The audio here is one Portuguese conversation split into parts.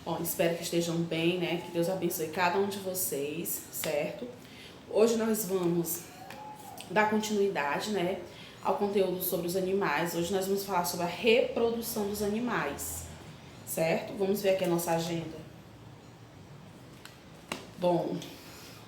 Bom, espero que estejam bem, né? Que Deus abençoe cada um de vocês, certo? Hoje nós vamos dar continuidade, né, ao conteúdo sobre os animais. Hoje nós vamos falar sobre a reprodução dos animais, certo? Vamos ver aqui a nossa agenda. Bom,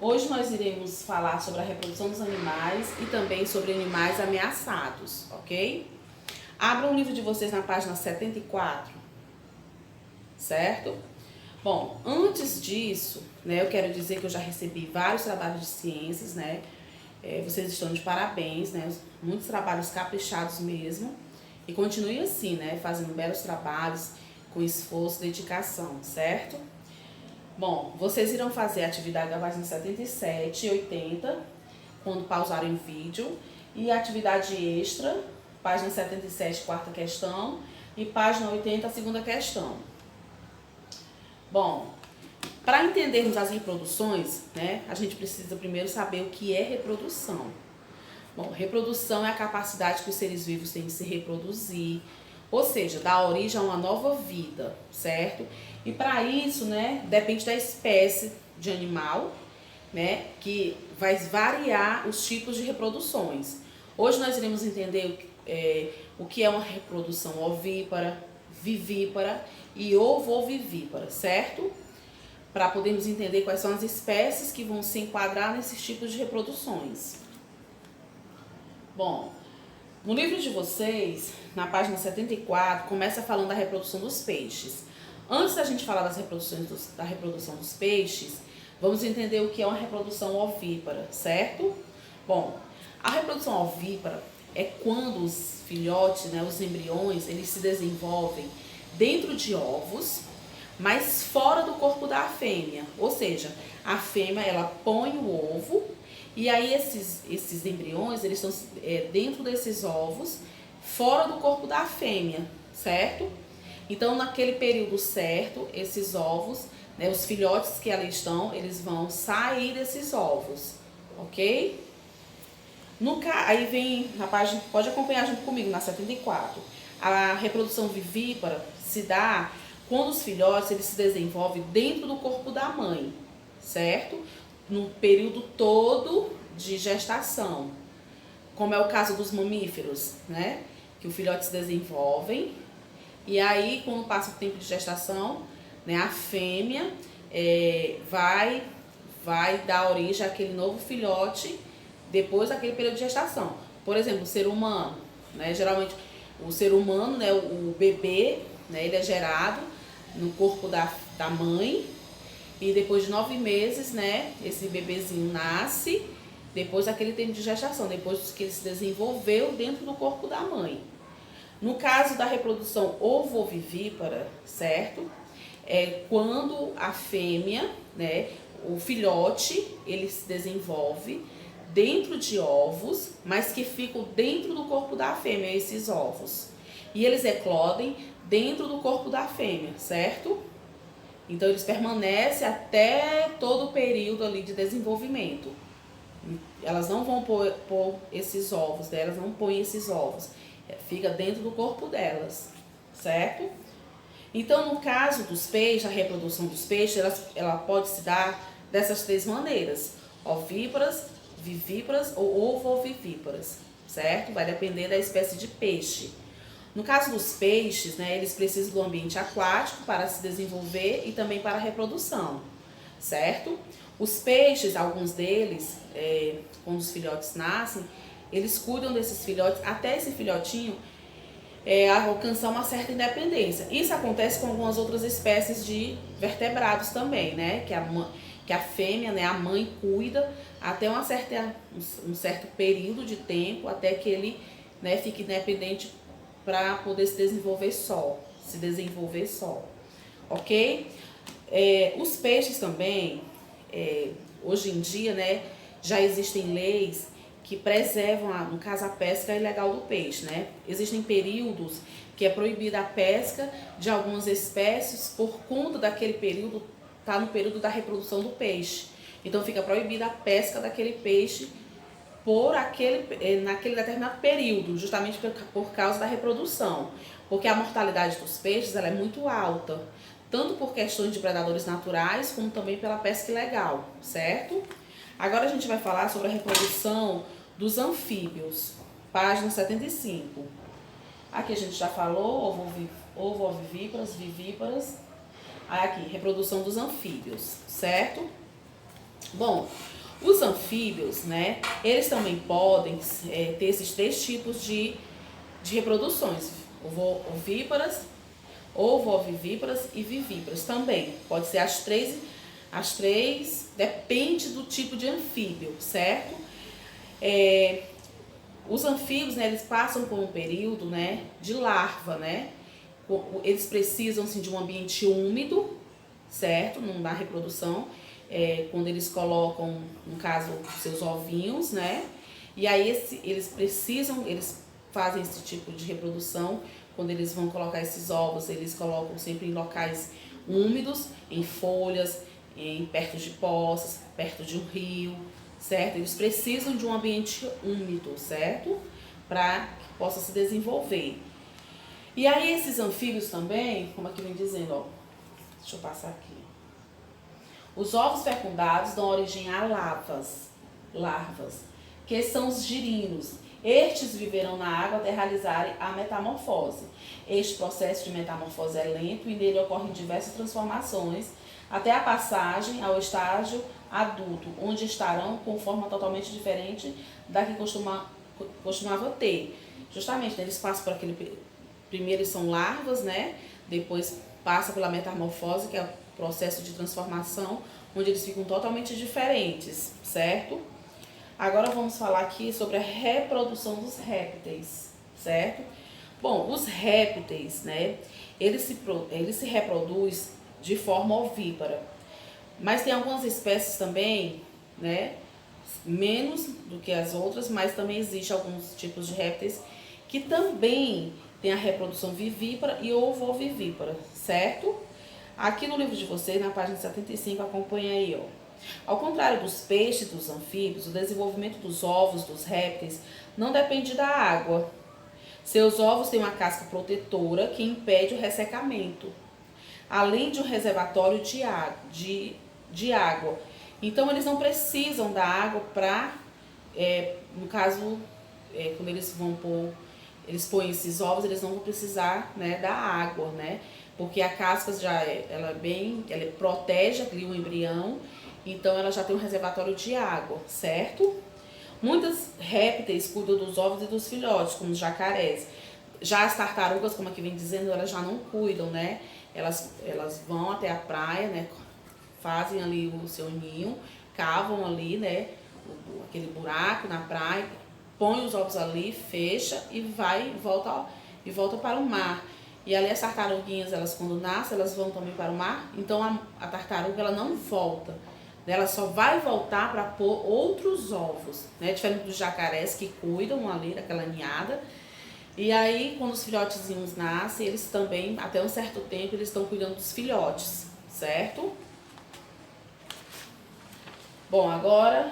hoje nós iremos falar sobre a reprodução dos animais e também sobre animais ameaçados, ok? Abra o livro de vocês na página 74, certo? Bom, antes disso, né, eu quero dizer que eu já recebi vários trabalhos de ciências, né? Vocês estão de parabéns, né? Muitos trabalhos caprichados mesmo. E continue assim, né? Fazendo belos trabalhos, com esforço e dedicação, certo? Bom, vocês irão fazer a atividade da página 77 e 80, quando pausarem o vídeo. E a atividade extra, página 77, quarta questão. E página 80, segunda questão. Bom, para entendermos as reproduções, né, a gente precisa primeiro saber o que é reprodução. Bom, reprodução é a capacidade que os seres vivos têm de se reproduzir, ou seja, dar origem a uma nova vida, certo? E para isso, né, depende da espécie de animal, né, que vai variar os tipos de reproduções. Hoje nós iremos entender o que é uma reprodução ovípara, vivípara e ovovivípara, certo? Para podermos entender quais são as espécies que vão se enquadrar nesses tipos de reproduções. Bom, no livro de vocês, na página 74, começa falando da reprodução dos peixes. Antes da gente falar da reprodução dos peixes, vamos entender o que é uma reprodução ovípara, certo? Bom, a reprodução ovípara é quando os filhotes, né, os embriões, eles se desenvolvem dentro de ovos, mas fora do corpo da fêmea. Ou seja, a fêmea, ela põe o ovo e aí esses embriões, eles estão dentro desses ovos, fora do corpo da fêmea, certo? Então, naquele período certo, esses ovos, né, os filhotes que ali estão, eles vão sair desses ovos, ok? Aí vem na página, pode acompanhar junto comigo na 74. A reprodução vivípara se dá quando os filhotes eles se desenvolvem dentro do corpo da mãe, certo? No período todo de gestação, como é o caso dos mamíferos, né? Que o filhote se desenvolvem e aí quando passa o tempo de gestação, né, a fêmea vai dar origem àquele novo filhote depois daquele período de gestação. Por exemplo, o ser humano, né? Geralmente o ser humano, né, o bebê, né, ele é gerado no corpo da mãe e depois de 9 meses, né, esse bebezinho nasce depois daquele tempo de gestação, depois que ele se desenvolveu dentro do corpo da mãe. No caso da reprodução ovovivípara, certo? É quando a fêmea, né, o filhote, ele se desenvolve dentro de ovos, mas que ficam dentro do corpo da fêmea, esses ovos. E eles eclodem dentro do corpo da fêmea, certo? Então eles permanecem até todo o período ali de desenvolvimento. Elas não vão pôr esses ovos, elas não põem esses ovos. Fica dentro do corpo delas, certo? Então, no caso dos peixes, a reprodução dos peixes, ela pode se dar dessas 3 maneiras: ovíparas, vivíparas ou ovovivíparas, certo? Vai depender da espécie de peixe. No caso dos peixes, né, eles precisam do ambiente aquático para se desenvolver e também para a reprodução, certo? Os peixes, alguns deles, quando os filhotes nascem, eles cuidam desses filhotes até esse filhotinho alcançar uma certa independência. Isso acontece com algumas outras espécies de vertebrados também, né? Que a fêmea, né, a mãe cuida até um certo período de tempo, até que ele, né, fique independente para poder se desenvolver só, ok? Os peixes também, hoje em dia, né, já existem leis que preservam, no caso, a pesca ilegal do peixe, né? Existem períodos que é proibida a pesca de algumas espécies por conta daquele período, tá no período da reprodução do peixe. Então fica proibida a pesca daquele peixe naquele determinado período, justamente por causa da reprodução. Porque a mortalidade dos peixes ela é muito alta, tanto por questões de predadores naturais, como também pela pesca ilegal, certo? Agora a gente vai falar sobre a reprodução dos anfíbios, página 75. Aqui a gente já falou, ovovivíparas, vivíparas. Aí aqui, reprodução dos anfíbios, certo? Bom, os anfíbios, né, eles também podem ter esses três tipos de reproduções, ovovivíparas e vivíparas também. Pode ser as três, depende do tipo de anfíbio, certo? Os anfíbios, né, eles passam por um período, né, de larva, né? Eles precisam assim, de um ambiente úmido, certo? Na reprodução, quando eles colocam, no caso, seus ovinhos, né? E aí eles fazem esse tipo de reprodução. Quando eles vão colocar esses ovos, eles colocam sempre em locais úmidos, em folhas, perto de poças, perto de um rio, certo? Eles precisam de um ambiente úmido, certo? Para que possa se desenvolver. E aí esses anfíbios também, como aqui vem dizendo, ó, deixa eu passar aqui. Os ovos fecundados dão origem a larvas, que são os girinos. Estes viverão na água até realizarem a metamorfose. Este processo de metamorfose é lento e nele ocorrem diversas transformações, até a passagem ao estágio adulto, onde estarão com forma totalmente diferente da que costumava ter. Justamente, né, eles passam por aquele... Primeiro são larvas, né? Depois passa pela metamorfose, que é o processo de transformação, onde eles ficam totalmente diferentes, certo? Agora vamos falar aqui sobre a reprodução dos répteis, certo? Bom, os répteis, né? Eles se reproduzem de forma ovípara, mas tem algumas espécies também, né? Menos do que as outras, mas também existem alguns tipos de répteis que também tem a reprodução vivípara e ovovivípara, certo? Aqui no livro de vocês, na página 75, acompanha aí, ó. Ao contrário dos peixes e dos anfíbios, o desenvolvimento dos ovos dos répteis não depende da água. Seus ovos têm uma casca protetora que impede o ressecamento, além de um reservatório de água. Então, eles não precisam da água para, no caso, quando eles põem esses ovos, eles não vão precisar, né, da água, né? Porque a casca ela protege ali o embrião, então ela já tem um reservatório de água, certo? Muitos répteis cuidam dos ovos e dos filhotes, como os jacarés. Já as tartarugas, como aqui vem dizendo, elas já não cuidam, né? Elas vão até a praia, né? Fazem ali o seu ninho, cavam ali, né? Aquele buraco na praia, põe os ovos ali, fecha e volta para o mar. E ali as tartaruguinhas, elas quando nascem, elas vão também para o mar. Então a tartaruga ela não volta, ela só vai voltar para pôr outros ovos, né? Diferente dos jacarés que cuidam ali daquela ninhada. E aí quando os filhotezinhos nascem, eles também, até um certo tempo, eles estão cuidando dos filhotes, certo? Bom, agora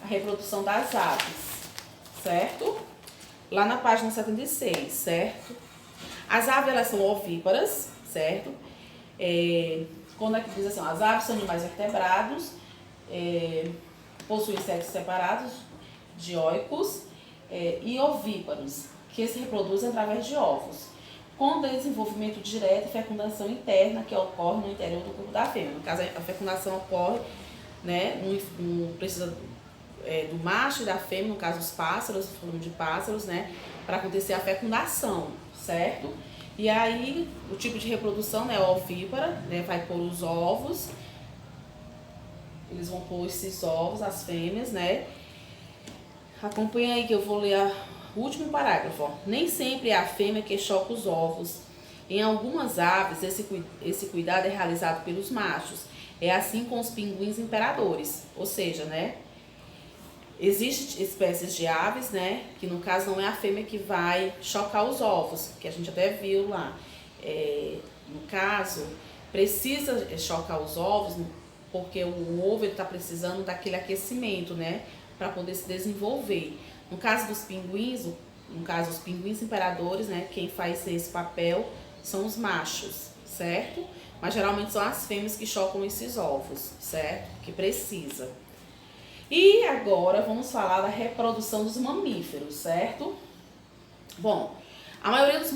a reprodução das aves, certo? Lá na página 76, certo? As aves, elas são ovíparas, certo? Quando aqui diz assim, ó, as aves são animais vertebrados, possuem sexos separados, dioicos e ovíparos, que se reproduzem através de ovos, com desenvolvimento direto e fecundação interna que ocorre no interior do corpo da fêmea. No caso, a fecundação ocorre, né, não precisa do macho e da fêmea, no caso os pássaros, falando de pássaros, né, para acontecer a fecundação, certo? E aí, o tipo de reprodução, né, ovípara, né, vai pôr os ovos, eles vão pôr esses ovos, as fêmeas, né? Acompanha aí que eu vou ler o último parágrafo, ó. Nem sempre é a fêmea que choca os ovos. Em algumas aves, esse cuidado é realizado pelos machos. É assim com os pinguins imperadores, ou seja, né? Existem espécies de aves, né, que no caso não é a fêmea que vai chocar os ovos, que a gente até viu lá. No caso, precisa chocar os ovos porque o ovo está precisando daquele aquecimento, né, para poder se desenvolver. No caso dos pinguins, os pinguins imperadores, né, quem faz esse papel são os machos, certo? mas geralmente são as fêmeas que chocam esses ovos, certo? Que precisa. E agora vamos falar da reprodução dos mamíferos, certo? Bom, a maioria dos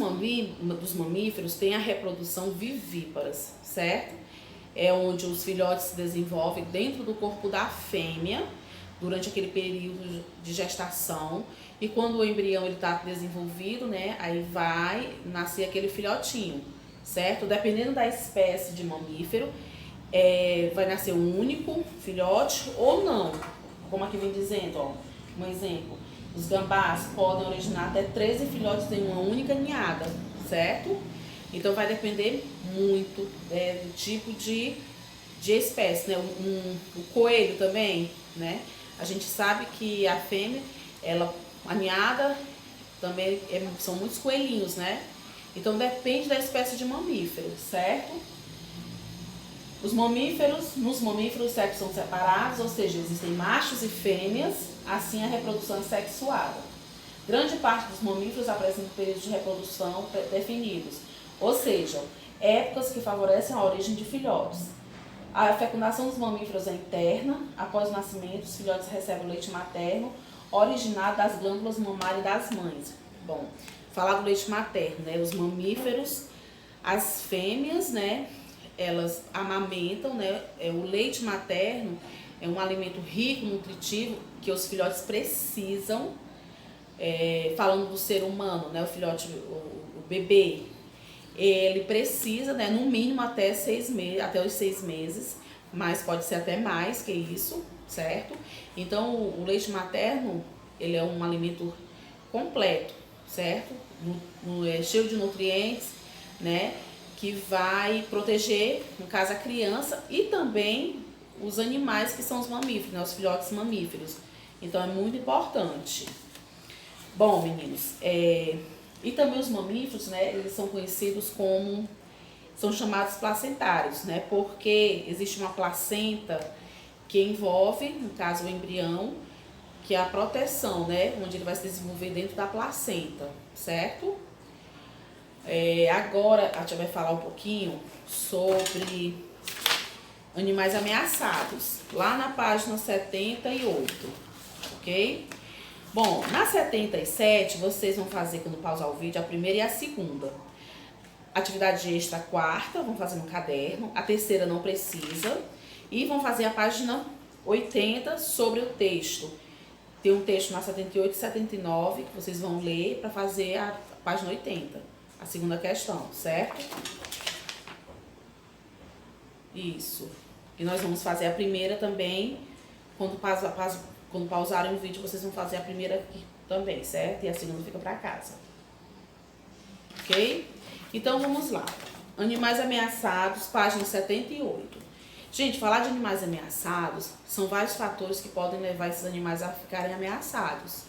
mamíferos tem a reprodução vivíparas, certo? É onde os filhotes se desenvolvem dentro do corpo da fêmea durante aquele período de gestação, e quando o embrião está desenvolvido, né, aí vai nascer aquele filhotinho, certo? Dependendo da espécie de mamífero, vai nascer um único filhote ou não, como aqui vem dizendo, ó, um exemplo, os gambás podem originar até 13 filhotes em uma única ninhada, certo? Então vai depender muito do tipo de espécie, né? O coelho também, né? A gente sabe que a fêmea, a ninhada também são muitos coelhinhos, né? Então depende da espécie de mamífero, certo? Nos mamíferos, os sexos são separados, ou seja, existem machos e fêmeas, assim a reprodução é sexuada. Grande parte dos mamíferos apresentam períodos de reprodução definidos, ou seja, épocas que favorecem a origem de filhotes. A fecundação dos mamíferos é interna. Após o nascimento, os filhotes recebem o leite materno originado das glândulas mamárias das mães. Bom, falar do leite materno, né? Os mamíferos, as fêmeas, né? Elas amamentam, né? O leite materno é um alimento rico, nutritivo, que os filhotes precisam. Falando do ser humano, né? O filhote, o bebê, ele precisa, né, no mínimo até 6 meses, até os 6 meses, mas pode ser até mais que isso, certo? Então, o leite materno, ele é um alimento completo, certo? Cheio de nutrientes, né, que vai proteger, no caso, a criança e também os animais que são os mamíferos, né, os filhotes mamíferos. Então, é muito importante. Bom, meninos, e também os mamíferos, né, eles são conhecidos como, são chamados placentários, né, porque existe uma placenta que envolve, no caso, o embrião, que é a proteção, né, onde ele vai se desenvolver dentro da placenta, certo? Agora a gente vai falar um pouquinho sobre animais ameaçados, lá na página 78, ok? Bom, na 77, vocês vão fazer, quando pausar o vídeo, a primeira e a segunda. Atividade extra, a quarta, vão fazer no caderno. A terceira não precisa. E vão fazer a página 80 sobre o texto. Tem um texto na 78 e 79 que vocês vão ler para fazer a página 80. A segunda questão, certo? Isso. E nós vamos fazer a primeira também, quando pausarem o vídeo, vocês vão fazer a primeira aqui também, certo? E a segunda fica para casa. Ok? Então, vamos lá. Animais ameaçados, página 78. Gente, falar de animais ameaçados, são vários fatores que podem levar esses animais a ficarem ameaçados,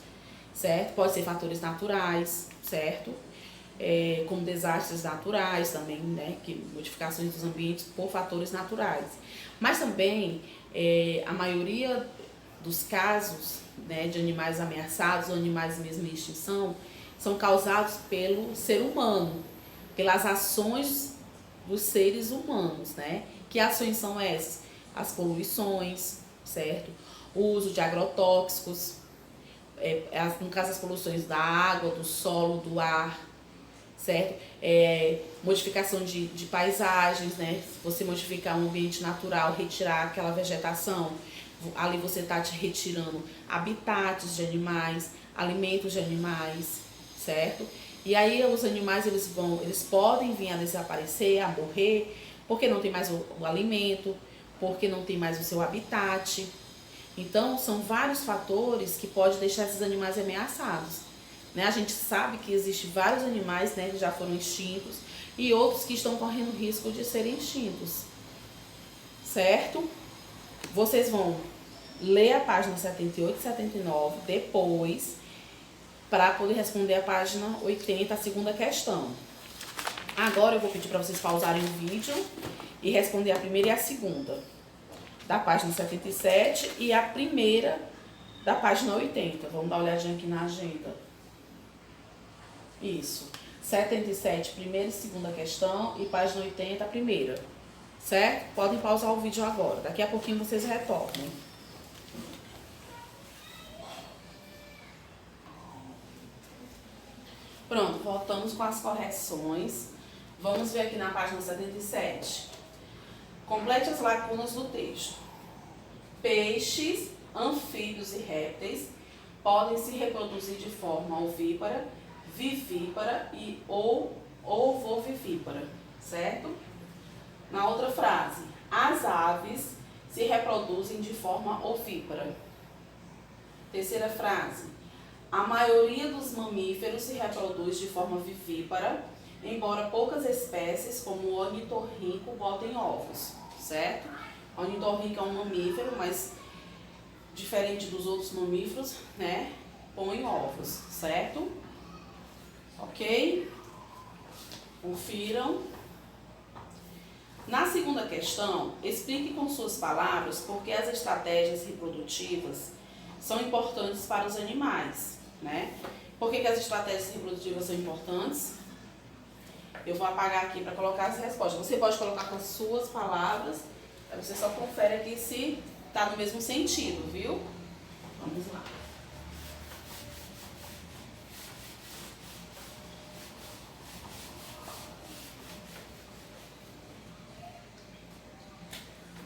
certo? Pode ser fatores naturais, certo? Como desastres naturais também, né? Que modificações dos ambientes por fatores naturais. Mas também, a maioria dos casos, né, de animais ameaçados ou animais mesmo em extinção são causados pelo ser humano, pelas ações dos seres humanos, né? Que ações são essas? As poluições, certo? O uso de agrotóxicos, no caso as poluições da água, do solo, do ar, certo? Modificação de paisagens, né? Se você modificar um ambiente natural, retirar aquela vegetação, ali você está te retirando habitats de animais, alimentos de animais, certo? E aí os animais eles podem vir a desaparecer, a morrer, porque não tem mais o alimento, porque não tem mais o seu habitat. Então são vários fatores que podem deixar esses animais ameaçados, né? A gente sabe que existem vários animais, né, que já foram extintos e outros que estão correndo risco de serem extintos, certo? Vocês vão ler a página 78 e 79 depois, para poder responder a página 80, a segunda questão. Agora eu vou pedir para vocês pausarem o vídeo e responder a primeira e a segunda da página 77 e a primeira da página 80. Vamos dar uma olhadinha aqui na agenda. Isso. 77, primeira e segunda questão, e página 80, a primeira. certo? Podem pausar o vídeo agora, daqui a pouquinho vocês retornam. Pronto, voltamos com as correções. Vamos ver aqui na página 77. Complete as lacunas do texto. Peixes, anfíbios e répteis podem se reproduzir de forma ovípara, vivípara e ou ovovivípara, certo? Na outra frase, as aves se reproduzem de forma ovípara. Terceira frase, a maioria dos mamíferos se reproduz de forma vivípara, embora poucas espécies, como o ornitorrinco, botem ovos, certo? O ornitorrinco é um mamífero, mas diferente dos outros mamíferos, né, põe ovos, certo? Ok? Confiram. Na segunda questão, explique com suas palavras por que as estratégias reprodutivas são importantes para os animais, né? Por que as estratégias reprodutivas são importantes? Eu vou apagar aqui para colocar as respostas. Você pode colocar com as suas palavras, aí você só confere aqui se está no mesmo sentido, viu? Vamos lá.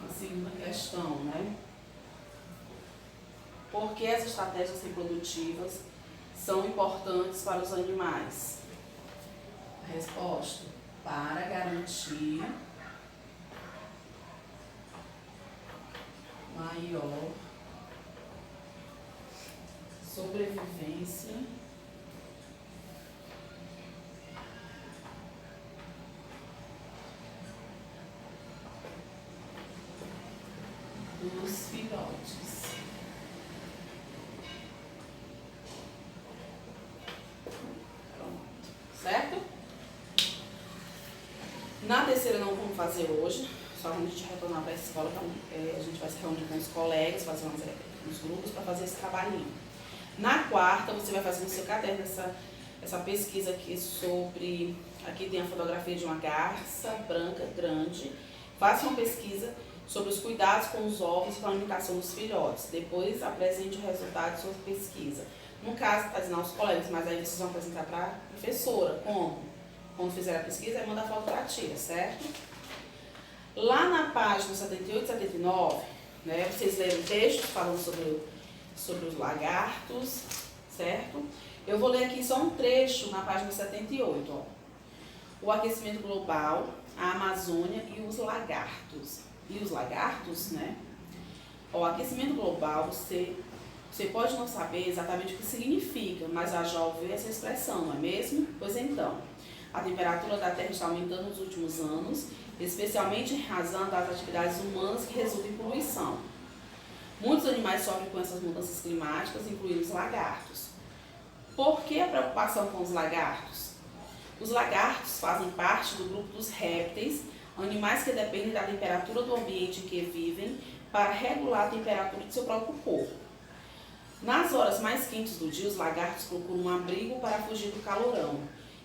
A segunda questão, né? Por que as estratégias reprodutivas são importantes para os animais? A resposta: para garantir maior sobrevivência dos filhotes. Pronto, certo? Na terceira não vamos fazer hoje, só quando a gente retornar para a escola, a gente vai se reunir com os colegas, fazer uns grupos para fazer esse trabalhinho. Na quarta, você vai fazer no seu caderno essa pesquisa aqui sobre... Aqui tem a fotografia de uma garça branca grande. Faça uma pesquisa sobre os cuidados com os ovos e com a alimentação dos filhotes. Depois, apresente o resultado de sua pesquisa. No caso, está dizendo aos colegas, mas aí vocês vão apresentar para a professora. Como? Quando fizer a pesquisa, aí manda a foto para a tia, certo? Lá na página 78 e 79, né, vocês leram textos falando sobre os lagartos, certo? Eu vou ler aqui só um trecho na página 78, ó. O aquecimento global, a Amazônia e os lagartos. E os lagartos, né? O aquecimento global, você pode não saber exatamente o que significa, mas já ouviu essa expressão, não é mesmo? Pois então, a temperatura da Terra está aumentando nos últimos anos, especialmente em razão das atividades humanas que resultam em poluição. Muitos animais sofrem com essas mudanças climáticas, incluindo os lagartos. Por que a preocupação com os lagartos? Os lagartos fazem parte do grupo dos répteis, animais que dependem da temperatura do ambiente em que vivem para regular a temperatura de seu próprio corpo. Nas horas mais quentes do dia, os lagartos procuram um abrigo para fugir do calorão.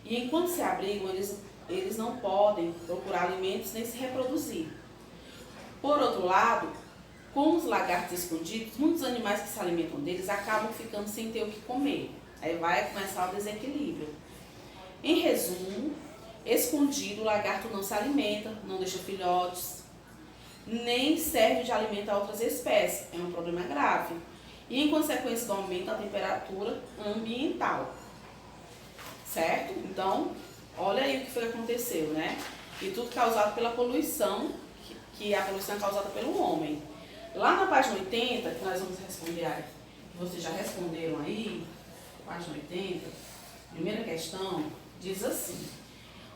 E enquanto se abrigam, eles não podem procurar alimentos nem se reproduzir. Por outro lado, com os lagartos escondidos, muitos animais que se alimentam deles acabam ficando sem ter o que comer. Aí vai começar o desequilíbrio. Em resumo, escondido, o lagarto não se alimenta, não deixa filhotes, nem serve de alimento a outras espécies. É um problema grave. E em consequência do aumento da temperatura ambiental. Certo? Então, olha aí o que foi que aconteceu, né? E tudo causado pela poluição, que a poluição é causada pelo homem. Lá na página 80, que nós vamos responder aí, vocês já responderam aí, página 80, primeira questão, diz assim: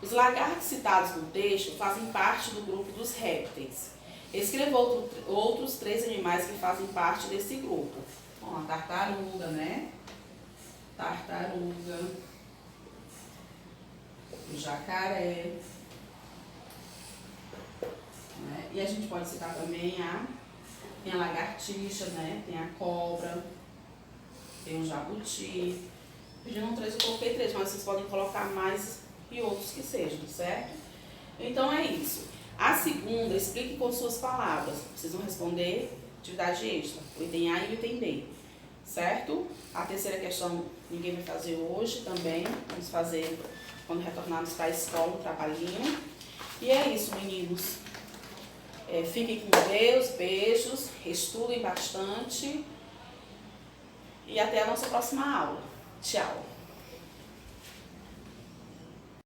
os lagartos citados no texto fazem parte do grupo dos répteis. Escreva outros 3 animais que fazem parte desse grupo. Bom, a tartaruga, né? Tartaruga, o jacaré, né? E a gente pode citar também tem a lagartixa, né? Tem a cobra, tem o jabuti. Pediram 3, eu coloquei 3, mas vocês podem colocar mais e outros que sejam, certo? Então é isso. A segunda, explique com suas palavras. Vocês vão responder atividade extra, o item A e o item B, certo? A terceira questão ninguém vai fazer hoje também, vamos fazer quando retornarmos para a escola, um trabalhinho. E é isso, meninos. Fiquem com Deus, beijos, estudem bastante e até a nossa próxima aula. Tchau!